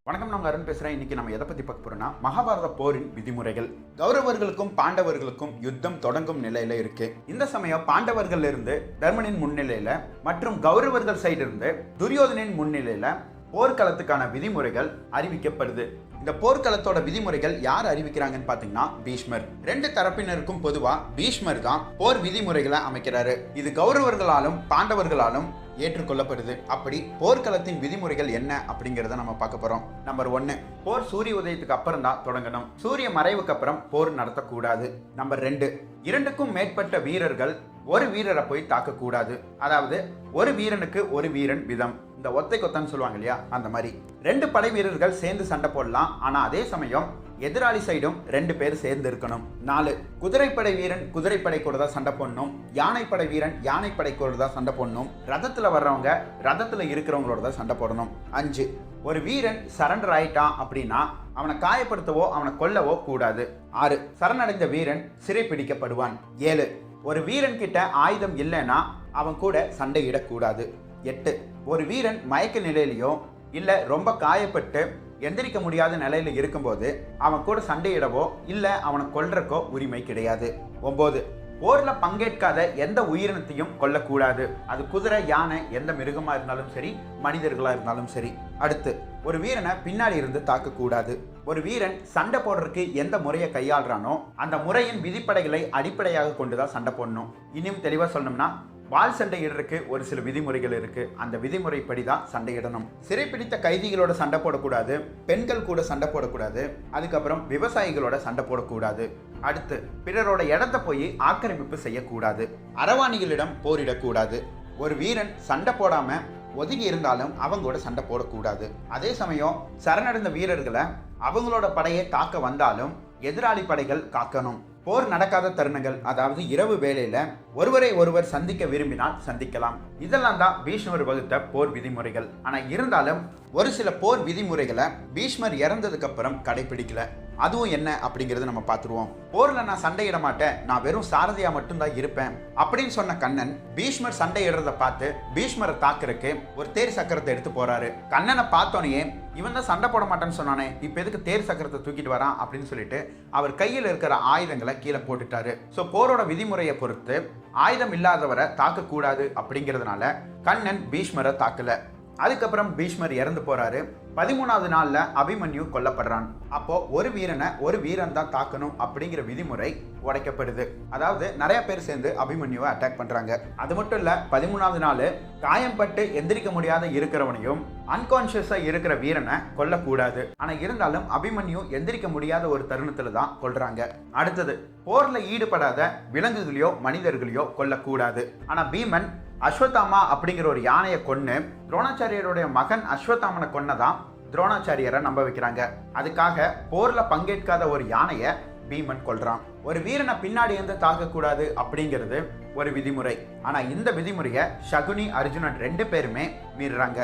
வணக்கம், நான் அருண் பேசுறேன். இன்னைக்கு நம்ம எதை பத்தி பார்க்க போறோம்னா மகாபாரத போரின் விதிமுறைகள். கௌரவர்களுக்கும் பாண்டவர்களுக்கும் யுத்தம் தொடங்கும் நிலையில இருக்கு. இந்த சமயம் பாண்டவர்கள் இருந்து தர்மனின் முன்னிலையில மற்றும் கௌரவர்கள் சைடு இருந்து துரியோதனின் முன்னிலையில போர்க்களத்துக்கான விதிமுறைகள் அறிவிக்கப்படுது. இந்த போர்க்களத்தோட விதிமுறைகள் யார் அறிவிக்கிறாங்கன்னு பாத்தீங்கன்னா பீஷ்மர். ரெண்டு தரப்பினருக்கும் பொதுவா பீஷ்மர் தான் போர் விதிமுறைகளை அமைக்கிறாரு. இது கௌரவர்களாலும் பாண்டவர்களாலும் ஏற்றுக்கொள்ளப்படுது. அப்படி போர்க்களத்தின் விதிமுறைகள் என்ன அப்படிங்கறத நம்ம பார்க்க போறோம். நம்பர் 1, போர் சூரிய உதயத்துக்கு அப்புறம் தான் தொடங்கணும். சூரிய மறைவுக்கு அப்புறம் போர் நடத்தக்கூடாது. நம்பர் 2, 2க்கும் மேற்பட்ட வீரர்கள் ஒரு வீரரை போய் தாக்கக்கூடாது. அதாவது ஒரு வீரனுக்கு ஒரு வீரன் வீதம். இந்த ஒத்தை கொத்தன்னு சொல்லுவாங்க இல்லையா, அந்த மாதிரி 2 படை வீரர்கள் சேர்ந்து சண்டை போடலாம். ஆனா அதே சமயம் எதிராளி சைடும் 2 பேர் சேர்ந்து இருக்கணும். 4, குதிரைப்படை வீரன் குதிரைப்படை கூட தான் சண்டை போடணும். யானைப்படை வீரன் யானைப்படை கூட தான் சண்டை போடணும். ரதத்துல வர்றவங்க ரதத்துல இருக்கிறவங்களோட தான் சண்டை போடணும். 5, ஒரு வீரன் சரண்டர் ஆயிட்டான் அப்படின்னா அவனை காயப்படுத்தவோ அவனை கொல்லவோ கூடாது. 6, சரணடைந்த வீரன் சிறை பிடிக்கப்படுவான். 7, ஒரு வீரன் கிட்ட ஆயுதம் இல்லைன்னா அவன் கூட சண்டையிடக்கூடாது. 8, ஒரு வீரன் மயக்க நிலையிலையோ இல்ல ரொம்ப காயப்பட்டு எந்திரிக்க முடியாத நிலையில இருக்கும்போது அவன் கூட சண்டையிடவோ இல்ல அவனை கொல்றக்கோ உரிமை கிடையாது. 9, போர்ல பங்கேற்காத எந்த உயிரினத்தையும் கொல்லக்கூடாது. அது குதிரை, யானை, எந்த மிருகமா இருந்தாலும் சரி, மனிதர்களா இருந்தாலும் சரி. அடுத்து, ஒரு வீரனை பின்னாடி இருந்து தாக்கக்கூடாது. ஒரு வீரன் சண்டை போடுறதுக்கு எந்த முறையை கையாளுறானோ அந்த முறையின் விதிப்படைகளை அடிப்படையாக கொண்டுதான் சண்டை போடணும். இன்னும் தெளிவா சொல்லணும்னா வால் சண்டையிடுறதுக்கு ஒரு சில விதிமுறைகள் இருக்கு. அந்த விதிமுறைப்படி தான் சண்டையிடணும். சிறைப்பிடித்த கைதிகளோட சண்டை போடக்கூடாது. பெண்கள் கூட சண்டை போடக்கூடாது. அதுக்கப்புறம் விவசாயிகளோட சண்டை போடக்கூடாது. அடுத்து, பிறரோட இடத்தை போய் ஆக்கிரமிப்பு செய்யக்கூடாது. அரவாணிகளிடம் போரிடக்கூடாது. ஒரு வீரன் சண்டை போடாம ஒதுங்கி இருந்தாலும் அவங்களோட சண்டை போடக்கூடாது. அதே சமயம் சரணடைந்த வீரர்களை அவங்களோட படையை தாக்க வந்தாலும் எதிராளி படைகள் காக்கணும். போர் நடக்காத தருணங்கள், அதாவது இரவு வேளையில ஒருவரை ஒருவர் சந்திக்க விரும்பினால் சந்திக்கலாம். இதெல்லாம் தான் பீஷ்மர் வகுத்த போர் விதிமுறைகள். ஆனா இருந்தாலும் ஒரு சில போர் விதிமுறைகளை பீஷ்மர் இறந்ததுக்கு அப்புறம் கடைபிடிக்கல. அதுவும் என்ன அப்படிங்கறத நம்ம பார்த்துருவோம். போர்ல நான் சண்டையிட மாட்டேன், நான் வெறும் சாரதியா மட்டும்தான் இருப்பேன் அப்படின்னு சொன்ன கண்ணன் பீஷ்மர் சண்டையிடுறத பார்த்து பீஷ்மரை தாக்குறதுக்கு ஒரு தேர் சக்கரத்தை எடுத்து போறாரு. கண்ணனை பார்த்தோன்னே இவன் தான் சண்டை போட மாட்டேன்னு சொன்னானே, இப்ப எதுக்கு தேர் சக்கரத்தை தூக்கிட்டு வரான் அப்படின்னு சொல்லிட்டு அவர் கையில் இருக்கிற ஆயுதங்களை கீழே போட்டுட்டாரு. ஸோ போரோட விதிமுறையை பொறுத்து ஆயுதம் இல்லாதவரை தாக்கக்கூடாது அப்படிங்கிறதுனால கண்ணன் பீஷ்மரை தாக்கல. அதுக்கப்புறம் பீஷ்மர் இறந்து போறாரு. 13வது நாள்ல அபிமன்யு கொல்லப்படுறான். அப்போ ஒரு வீரனை ஒரு வீரன் தான் தாக்கணும் அப்படிங்கிற விதிமுறை உடைக்கப்படுது. அதாவது நிறைய பேர் சேர்ந்து அபிமன்யுவை அட்டாக் பண்றாங்க. அது மட்டும் இல்ல, 13வது நாள் காயம்பட்டு எந்திரிக்க முடியாத இருக்கிறவனையும் அன்கான்சியஸா இருக்கிற வீரனை கொல்லக்கூடாது. ஆனா இருந்தாலும் அபிமன்யு எந்திரிக்க முடியாத ஒரு தருணத்துல தான் கொல்றாங்க. அடுத்தது, போர்ல ஈடுபடாத விலங்குகளையோ மனிதர்களையோ கொல்லக்கூடாது. ஆனா பீமன் அஸ்வத்தாமா அப்படிங்கிற ஒரு யானையை கொன்னு துரோணாச்சாரியருடைய மகன் அஸ்வத்தாமனை கொன்னதான் துரோணாச்சாரியரை நம்ப வைக்கிறாங்க. அதுக்காக போர்ல பங்கேற்காத ஒரு யானையை பீமன் கொல்றான். ஒரு வீரனை பின்னாடி இருந்து தாக்கக்கூடாது அப்படிங்கிறது ஒரு விதிமுறை. ஆனா இந்த விதிமுறையை சகுனி, அர்ஜுனன் 2 பேருமே மீறுறாங்க.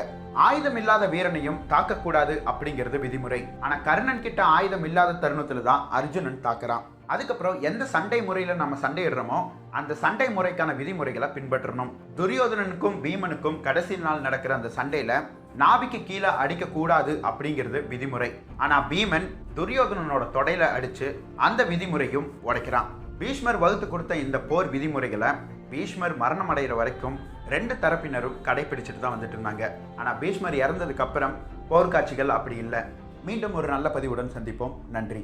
ஆயுதம் இல்லாத வீரனையும் தாக்கக்கூடாது அப்படிங்கிறது விதிமுறை. ஆனா கர்ணன் கிட்ட ஆயுதம் இல்லாத தருணத்துல தான் அர்ஜுனன் தாக்குறான். அதுக்கப்புறம் எந்த சண்டை முறையில நம்ம சண்டையிடுறோமோ அந்த சண்டை முறைக்கான விதிமுறைகளை பின்பற்றணும். துரியோதனனுக்கும் பீமனுக்கும் கடைசி நாள் நடக்கிற அந்த சண்டையில நாபிக்கு கீழே அடிக்க கூடாது அப்படிங்கிறது விதிமுறை. ஆனா பீமன் துரியோதனனோட தொடையில அடிச்சு அந்த விதிமுறையும் உடைக்கிறான். பீஷ்மர் வகுத்து கொடுத்த இந்த போர் விதிமுறைகளை பீஷ்மர் மரணம் அடைகிற வரைக்கும் 2 தரப்பினரும் கடைபிடிச்சிட்டு தான் வந்துட்டு இருந்தாங்க. ஆனா பீஷ்மர் இறந்ததுக்கு அப்புறம் போர்க்காட்சிகள் அப்படி இல்லை. மீண்டும் ஒரு நல்ல பதிவுடன் சந்திப்போம். நன்றி.